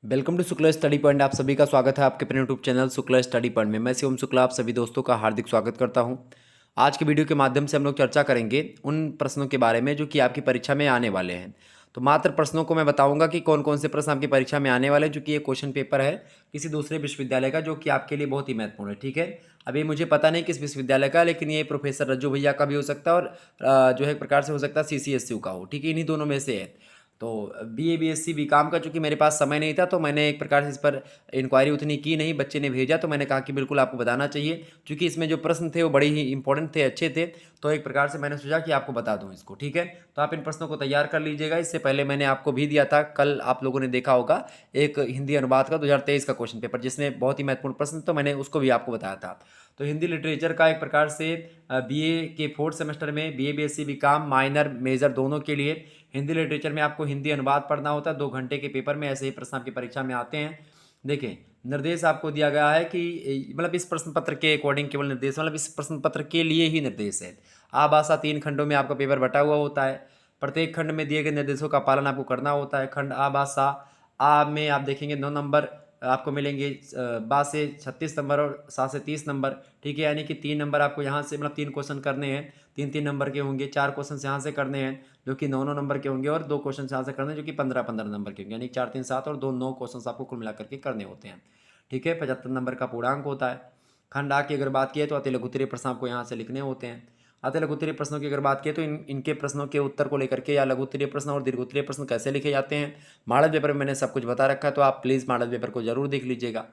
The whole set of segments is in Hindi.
Welcome to Shukla Study Point. आप सभी का स्वागत है आपके अपने YouTube channel Shukla Study Point में। मैं शिवम शुक्ला आप सभी दोस्तों का हार्दिक स्वागत करता हूं। आज के वीडियो के माध्यम से हम लोग चर्चा करेंगे उन प्रश्नों के बारे में जो कि आपकी परीक्षा में आने वाले हैं। तो मात्र प्रश्नों को मैं बताऊंगा कि कौन कौन से प्रश्न आपकी परीक्षा में आने वाले हैं, जो कि ये क्वेश्चन पेपर है किसी दूसरे विश्वविद्यालय का, जो कि आपके लिए बहुत ही महत्वपूर्ण है। ठीक है, अभी मुझे पता नहीं किस विश्वविद्यालय का, लेकिन ये प्रोफेसर रज्जू भैया का भी हो सकता है और जो है एक प्रकार से हो सकता है CCSU का हो। ठीक है, इन्हीं दोनों में से है। तो BA BSc BCom का चूँकि मेरे पास समय नहीं था, तो मैंने एक प्रकार से इस पर इंक्वायरी उतनी की नहीं, बच्चे ने भेजा तो मैंने कहा कि बिल्कुल आपको बताना चाहिए, क्योंकि इसमें जो प्रश्न थे वो बड़े ही इंपॉर्टेंट थे, अच्छे थे। तो एक प्रकार से मैंने सोचा कि आपको बता दूं इसको। ठीक है, तो आप इन प्रश्नों को तैयार कर लीजिएगा। इससे पहले मैंने आपको भी दिया था, कल आप लोगों ने देखा होगा, एक हिंदी अनुवाद का 2023 का क्वेश्चन पेपर, जिसमें बहुत ही महत्वपूर्ण प्रश्न, तो मैंने उसको भी आपको बताया था। तो हिंदी लिटरेचर का एक प्रकार से BA के 4th सेमेस्टर में BA BSc BCom minor major दोनों के लिए हिंदी लिटरेचर में आपको हिंदी अनुवाद पढ़ना होता है। 2 घंटे के पेपर में ऐसे ही प्रश्न आपकी परीक्षा में आते हैं। देखें, निर्देश आपको दिया गया है कि मतलब इस प्रश्न पत्र के अकॉर्डिंग केवल निर्देश, मतलब इस प्रश्न पत्र के लिए ही निर्देश है। आभाषा 3 खंडों में आपका पेपर बटा हुआ होता है। प्रत्येक खंड में दिए गए निर्देशों का पालन आपको करना होता है। खंड आभाषा आ में आप देखेंगे 9 नंबर आपको मिलेंगे, बा से 36 नंबर और सा से 30 नंबर। ठीक है, यानी कि 3 नंबर आपको यहाँ से, मतलब 3 क्वेश्चन करने हैं, 3 3 नंबर के होंगे। 4 क्वेश्चन यहाँ से करने हैं जो कि 9 9 नंबर के होंगे, और 2 क्वेश्चन यहाँ से करने हैं जो कि 15 15 नंबर के होंगे, यानी 4 3 7 और 2 9 क्वेश्चन आपको कुल मिलाकर के करने होते हैं। ठीक है, 75 नंबर का पूर्णांक होता है। खंड आ की अगर बात की तो अति लघुत्तरीय प्रश्न आपको यहाँ से लिखने होते हैं। अति लघुत्तरीय प्रश्नों की अगर बात की तो इनके प्रश्नों के उत्तर को लेकर के, या लघुत्तरीय प्रश्न और दीर्घोत्तरीय प्रश्न कैसे लिखे जाते हैं, मॉडल पेपर में मैंने सब कुछ बता रखा है, तो आप प्लीज़ मॉडल पेपर को जरूर देख लीजिएगा।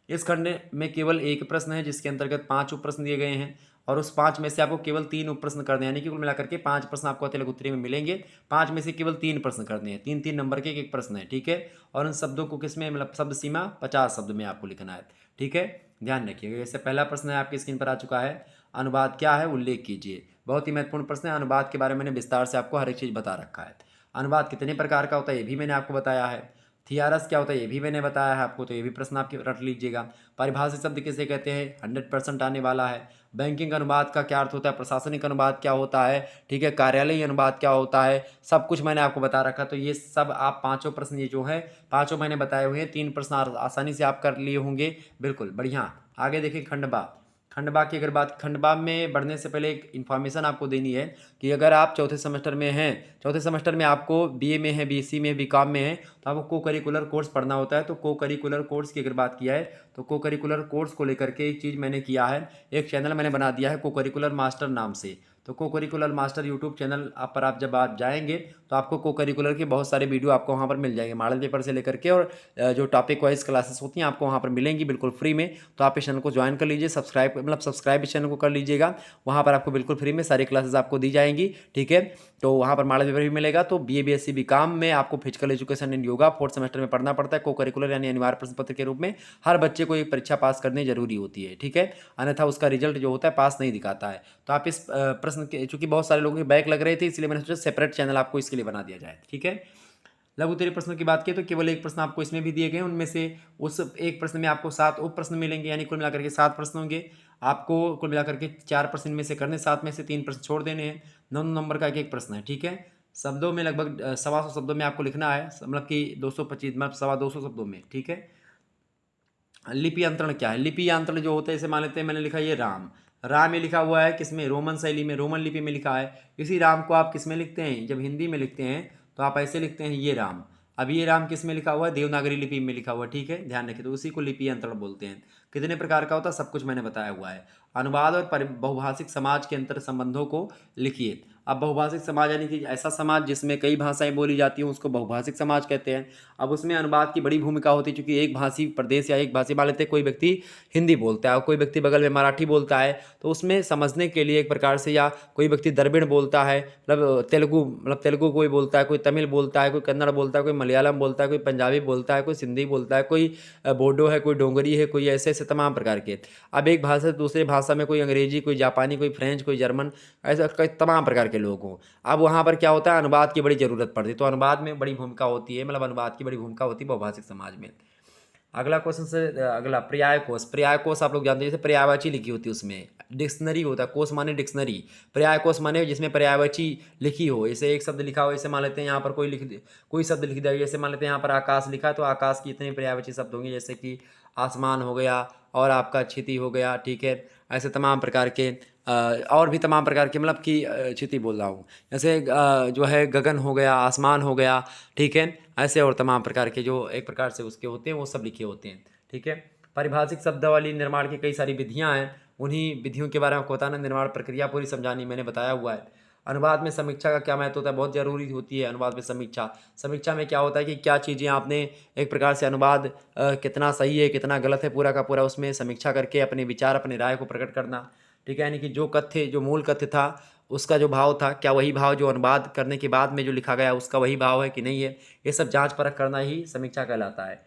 इस खंड में केवल एक प्रश्न है, जिसके अंतर्गत 5 उप प्रश्न दिए गए हैं, और उस 5 में से आपको केवल 3 उप प्रश्न करने हैं, यानी कि कुल मिलाकर के 5 प्रश्न आपको अति लघुत्तरीय में मिलेंगे। 5 में से केवल 3 प्रश्न करने हैं, 3 3 नंबर के एक प्रश्न है। ठीक है, और उन शब्दों को किस में, मतलब शब्द सीमा 50 शब्द में आपको लिखना है। ठीक है, ध्यान रखिएगा। जैसे पहला प्रश्न है आपकी स्क्रीन पर आ चुका है, अनुवाद क्या है उल्लेख कीजिए। बहुत ही महत्वपूर्ण प्रश्न है। अनुवाद के बारे में मैंने विस्तार से आपको हर एक चीज़ बता रखा है। अनुवाद कितने प्रकार का होता है ये भी मैंने आपको बताया है। थियारस क्या होता है ये भी मैंने बताया है आपको, तो ये भी प्रश्न आपके रट लीजिएगा। परिभाषित शब्द किसे कहते हैं, 100% आने वाला है। बैंकिंग अनुवाद का क्या अर्थ होता है, प्रशासनिक अनुवाद क्या होता है, ठीक है, कार्यालयीय अनुवाद क्या होता है, सब कुछ मैंने आपको बता रखा। तो ये सब आप पांचों प्रश्न, ये जो है पांचों मैंने बताए हुए हैं। 3 प्रश्न आसानी से आप कर लिए होंगे, बिल्कुल बढ़िया। आगे देखिए, खंडबा। खंडबा की अगर बात, खंडबा में बढ़ने से पहले एक इन्फॉर्मेशन आपको देनी है कि अगर आप चौथे सेमेस्टर में हैं, चौथे सेमेस्टर में आपको BA में है, BC में है, BCom में है, तो आपको को करिकुलर कोर्स पढ़ना होता है। तो को करिकुलर कोर्स की अगर बात किया है, तो को करिकुलर कोर्स को लेकर के एक चीज़ मैंने किया है, एक चैनल मैंने बना दिया है को करिकुलर मास्टर नाम से। तो को करिकुलर मास्टर यूट्यूब चैनल आप पर, आप जब आप जाएंगे तो आपको को करिकुलर के बहुत सारे वीडियो आपको वहाँ पर मिल जाएंगे, मॉडल पेपर से लेकर के, और जो टॉपिक वाइज क्लासेस होती हैं आपको वहाँ पर मिलेंगी बिल्कुल फ्री में। तो आप इस चैनल को ज्वाइन कर लीजिए, सब्सक्राइब, मतलब सब्सक्राइब इस चैनल को कर लीजिएगा। वहाँ पर आपको बिल्कुल फ्री में सारी क्लासेस आपको दी जाएंगी। ठीक है, तो वहाँ पर मॉडल पेपर भी मिलेगा। तो BA BSc BCom में आपको physical education and yoga 4th semester में पढ़ना पड़ता है, को करिकुलर यानी अनिवार्य प्रश्न पत्र के रूप में। हर बच्चे को एक परीक्षा पास करनी जरूरी होती है। ठीक है, अन्यथा उसका रिजल्ट जो होता है पास नहीं दिखाता है। तो आप इस प्रश्न के, चूंकि बहुत सारे लोगों के बैक लग रहे थे, इसलिए मैंने सोचा सेपरेट चैनल आपको इसके लिए बना दिया जाए। ठीक है, लघु उत्तरीय प्रश्नों की बात की तो केवल एक प्रश्न आपको इसमें भी दिए गए हैं, उनमें से उस एक प्रश्न में आपको 7 उप प्रश्न मिलेंगे, यानी कुल मिलाकर के 7 प्रश्न होंगे। आपको कुल मिलाकर के 4 प्रश्न में से करने, 7 में से 3 प्रश्न छोड़ देने हैं। 9 नंबर का एक एक प्रश्न है। ठीक है, शब्दों में लगभग 125 शब्दों में आपको लिखना है, मतलब कि 225, मतलब 225 शब्दों में। ठीक है, लिपि अंतरण क्या है, लिपि अंतरण जो होता है, इसे मान लेते हैं मैंने लिखा ये राम। राम ये लिखा हुआ है किसमें, रोमन शैली में, रोमन लिपि में लिखा है। इसी राम को आप किस में लिखते हैं, जब हिंदी में लिखते हैं तो आप ऐसे लिखते हैं ये राम। अब ये राम किस में लिखा हुआ है, देवनागरी लिपि में लिखा हुआ है। ठीक है, ध्यान रखिए, तो उसी को लिपि अंतरण बोलते हैं। कितने प्रकार का होता है सब कुछ मैंने बताया हुआ है। अनुवाद और बहुभाषिक समाज के अंतर संबंधों को लिखिए। अब बहुभाषिक समाज यानी कि ऐसा समाज जिसमें कई भाषाएं बोली जाती हैं, उसको बहुभाषिक समाज कहते हैं। अब उसमें अनुवाद की बड़ी भूमिका होती है, क्योंकि एक भाषी प्रदेश या एक भाषी, मान लेते हैं कोई व्यक्ति हिंदी बोलता है और कोई व्यक्ति बगल में मराठी बोलता है, तो उसमें समझने के लिए एक प्रकार से, या कोई व्यक्ति द्रविड़ बोलता है, मतलब तेलुगु, मतलब तेलुगु कोई बोलता है, कोई तमिल बोलता है, कोई कन्नड़ बोलता है, कोई मलयालम बोलता है, कोई पंजाबी बोलता है, कोई सिंधी बोलता है, कोई बोडो है, कोई डोंगरी है, कोई ऐसे ऐसे तमाम प्रकार के। अब एक भाषा से दूसरी भाषा में कोई अंग्रेजी, कोई जापानी, कोई फ्रेंच, कोई जर्मन, ऐसा कई तमाम प्रकार के लोग हों। अब वहाँ पर क्या होता है, अनुवाद की बड़ी ज़रूरत पड़ती है। तो अनुवाद में बड़ी भूमिका होती है, मतलब अनुवाद की बड़ी भूमिका होती है बहुभाषिक समाज में। अगला क्वेश्चन से अगला पर्याय कोश। पर्याय कोश आप लोग जानते हैं, जैसे पर्यायवाची लिखी होती है उसमें डिक्शनरी होता है, कोश माने डिक्शनरी, पर्याय कोश माने जिसमें पर्यायवाची लिखी हो। जैसे एक शब्द लिखा हो, जैसे मान लेते हैं यहाँ पर कोई शब्द लिख दिया, जैसे मान लेते हैं यहाँ पर आकाश लिखा है, तो आकाश की इतने पर्यायवाची शब्द होंगे, जैसे कि आसमान हो गया और आपका क्षिति हो गया, ठीक है। ऐसे तमाम प्रकार के और भी तमाम प्रकार के, मतलब कि क्षिति बोल रहा हूँ, जैसे जो है गगन हो गया, आसमान हो गया, ठीक है। ऐसे और तमाम प्रकार के जो एक प्रकार से उसके होते हैं वो सब लिखे होते हैं, ठीक है। पारिभाषिक शब्दावली निर्माण की कई सारी विधियां हैं, उन्हीं विधियों के बारे में आपको बताना, निर्माण प्रक्रिया पूरी समझानी, मैंने बताया हुआ है। अनुवाद में समीक्षा का क्या महत्व होता है, बहुत जरूरी होती है अनुवाद में समीक्षा। समीक्षा में क्या होता है कि क्या चीज़ें आपने एक प्रकार से अनुवाद कितना सही है कितना गलत है, पूरा का पूरा उसमें समीक्षा करके अपने विचार अपनी राय को प्रकट करना, ठीक है। यानी कि जो मूल कथ्य था उसका जो भाव था, क्या वही भाव जो अनुवाद करने के बाद में जो लिखा गया उसका वही भाव है कि नहीं है, ये सब जांच परख करना ही समीक्षा कहलाता है,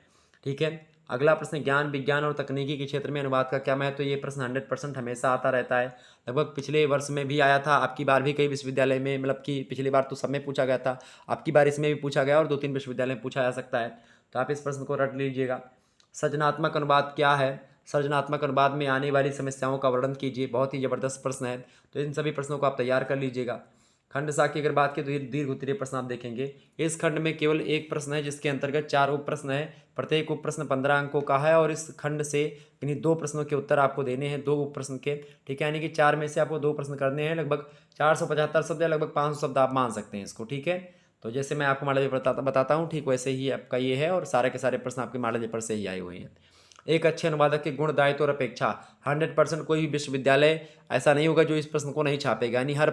ठीक है। अगला प्रश्न, ज्ञान विज्ञान और तकनीकी के क्षेत्र में अनुवाद का क्या महत्व। ये प्रश्न 100% हमेशा आता रहता है, लगभग पिछले वर्ष में भी आया था, आपकी बार भी कई विश्वविद्यालय में, मतलब कि पिछली बार तो सब में पूछा गया था, आपकी बार इसमें भी पूछा गया और 2-3 विश्वविद्यालय में पूछा जा सकता है, तो आप इस प्रश्न को रट लीजिएगा। सृजनात्मक अनुवाद क्या है। सृजनात्मक अनुवाद में आने वाली समस्याओं का वर्णन कीजिए, बहुत ही ज़बरदस्त प्रश्न है, तो इन सभी प्रश्नों को आप तैयार कर लीजिएगा। खंड सा की अगर बात करें तो दीर्घ उत्तरीय प्रश्न आप देखेंगे, इस खंड में केवल एक प्रश्न है जिसके अंतर्गत 4 उप प्रश्न है, प्रत्येक उप प्रश्न 15 अंकों का है, और इस खंड से इन्हीं 2 प्रश्नों के उत्तर आपको देने हैं, 2 उप प्रश्न के, ठीक है। यानी कि 4 में से आपको 2 प्रश्न करने हैं, लगभग 475 शब्द या लगभग 500 शब्द आप मान सकते हैं इसको, ठीक है। तो जैसे मैं आपको मॉडल पेपर बताता हूँ, ठीक वैसे ही आपका ये है, और सारे के सारे प्रश्न आपके मॉडल पेपर से ही आए हुए हैं। एक अच्छे अनुवादक के गुण, दायित्व और अपेक्षा। 100% कोई भी विश्वविद्यालय ऐसा नहीं होगा जो इस प्रश्न को नहीं छापेगा, यानी हर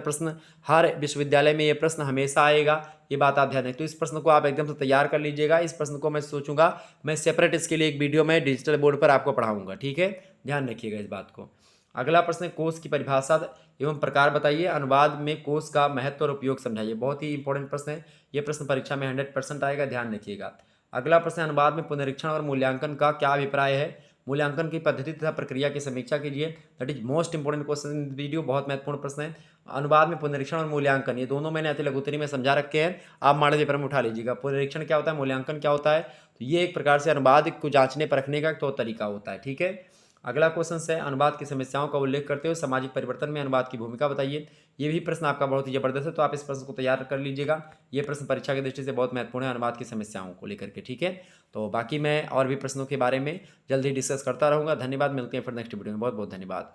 विश्वविद्यालय में ये प्रश्न हमेशा आएगा, ये बात आप ध्यान रखें। तो इस प्रश्न को आप एकदम से तैयार कर लीजिएगा, इस प्रश्न को मैं सोचूंगा मैं सेपरेट इसके लिए एक वीडियो में डिजिटल बोर्ड पर आपको पढ़ाऊंगा, ठीक है, ध्यान रखिएगा इस बात को। अगला प्रश्न, कोश की परिभाषा एवं प्रकार बताइए, अनुवाद में कोश का महत्व और उपयोग समझाइए। बहुत ही इंपॉर्टेंट प्रश्न है, ये प्रश्न परीक्षा में 100% आएगा, ध्यान रखिएगा। अगला प्रश्न, अनुवाद में पुनरीक्षण और मूल्यांकन का क्या अभिप्राय है। मूल्यांकन की पद्धति तथा प्रक्रिया की समीक्षा कीजिए, that is most important question in video, बहुत महत्वपूर्ण प्रश्न है। अनुवाद में पुनरीक्षण और मूल्यांकन, ये दोनों मैंने अति लघुत्तरी में समझा रखे हैं, आप मॉडल पेपर में उठा लीजिएगा। पुनरीक्षण क्या होता है, मूल्यांकन क्या होता है, तो ये एक प्रकार से अनुवाद को जांचने परखने का तो तरीका होता है, ठीक है। अगला क्वेश्चन है, अनुवाद की समस्याओं का उल्लेख करते हुए सामाजिक परिवर्तन में अनुवाद की भूमिका बताइए। ये भी प्रश्न आपका बहुत ही जबरदस्त है, तो आप इस प्रश्न को तैयार कर लीजिएगा, ये प्रश्न परीक्षा की दृष्टि से बहुत महत्वपूर्ण है अनुवाद की समस्याओं को लेकर के, ठीक है। तो बाकी मैं और भी प्रश्नों के बारे में जल्द ही डिस्कस करता रहूँगा। धन्यवाद, मिलते हैं फिर नेक्स्ट वीडियो में, बहुत बहुत धन्यवाद।